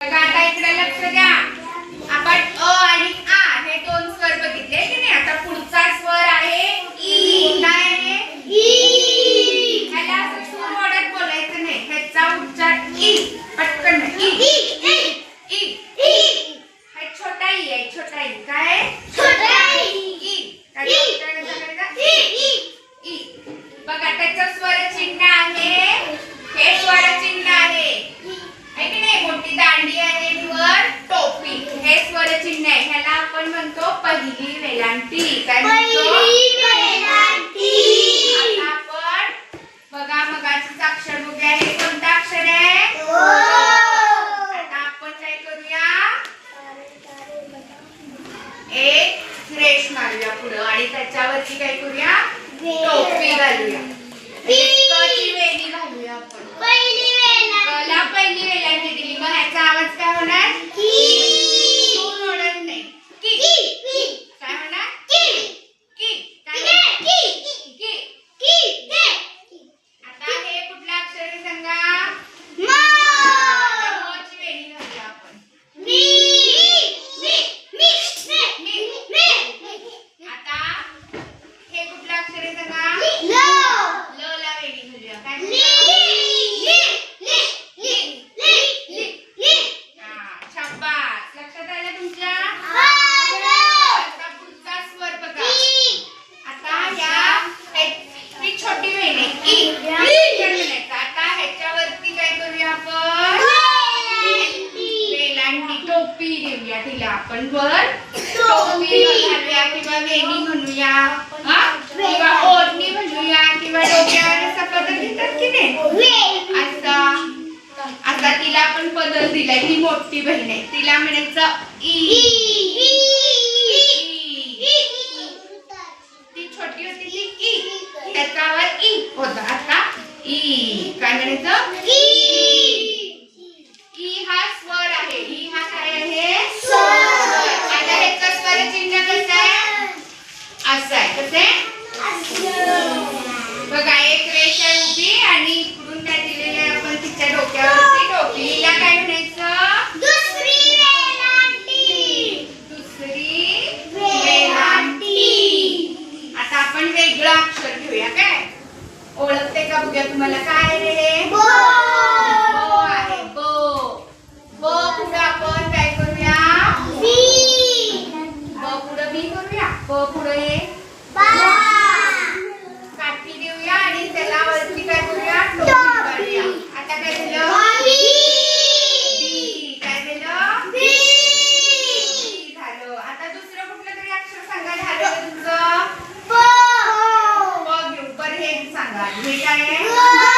बघा आता इकडे लक्ष द्या. आपण अ आणि आ हे दोन स्वर बघितले की नाही. आता पुढचा स्वर आहे ई. काय आहे? ई. ह्याला असं सूर ओढत बोलायचं नाही. ह्याचा उच्चार ई. पटकन ई. ई. ई. हा छोटा ई आहे. छोटा ई. काय? छोटा ई. काय करायचं? ई. बघा त्याचं स्वर चिन्ह आहे. हे स्वर चिन्ह आहे. है की नाही. मोठी दांडी आहे आणि वर टोपी. हे स्वर चिन्ह आहे. ह्याला आपण म्हणतो पहिली वेलांटी. काय म्हणतो? पहिली वेलांटी. आता आपण बघा मगाचं अक्षर बघूया. हे कोणतं अक्षर आहे? ओ. आता आपण काय करूया? एक रेष मारूया पुढं आणि त्याच्यावरती काय करूया? टोपी घालूया. कची वेणी घालूया आपण. कला पहिली वेलांटी दिली. मग ह्याचा आवाज काय होणार? सूर ओढत नाही. की. काय होणार? की. काय? की. आता हे कुठलं अक्षर आहे सांगा? ची वेणी घालूया आपण. आता हे कुठलं अक्षर आहे सांगा? ल ला वेणी घालूया. काय? शाबास. लक्षात आलं तुमच्या? आता पुढचा स्वर बघा. आता ही छोटी वेण आहे. ई. आता ह्याच्यावरती काय करूया आपण? वेलांटी टोपी देऊया तिला आपण. वर टोपी घालूया किंवा वेणी म्हणूया. किंवा ओढणी म्हणूया किंवा डोक्यावर असा पदर घेतात की नाही. आता तिला आपण पदर दिलाय. ती मोठी बहीण आहे. तिला म्हणायचं ई. ती छोटी होती ती ई. त्याच्यावर ई होता. आता ई. काय म्हणायचं? ई हा स्वर आहे. ई हा काय आहे? स्वर. आता ह्याचं स्वर चिन्ह कसं आहे? असं आहे. कसे? बघा एक रेष आहे उभी आणि इकडून काय दिलेलं आहे आपण तिच्या डोक्यावरती टोपी. हिला काय म्हणायचं? दुसरी वेलांटी. आता आपण वेगळं अक्षर घेऊया. काय ओळखते का बघूया तुम्हाला? काय रे? ब आहे. ब पुढे आपण काय करूया? ब पुढे बी करूया. ब पुढे काठी देऊया आणि त्याला वरती काय करूया? टोपी काढूया. आता काय झालं? बी. काय झालं? बी झालं. आता दुसरं कुठलं तरी अक्षर सांगा झालं तुमचं. प घेऊ. पर हे सांगा. हे काय आहे?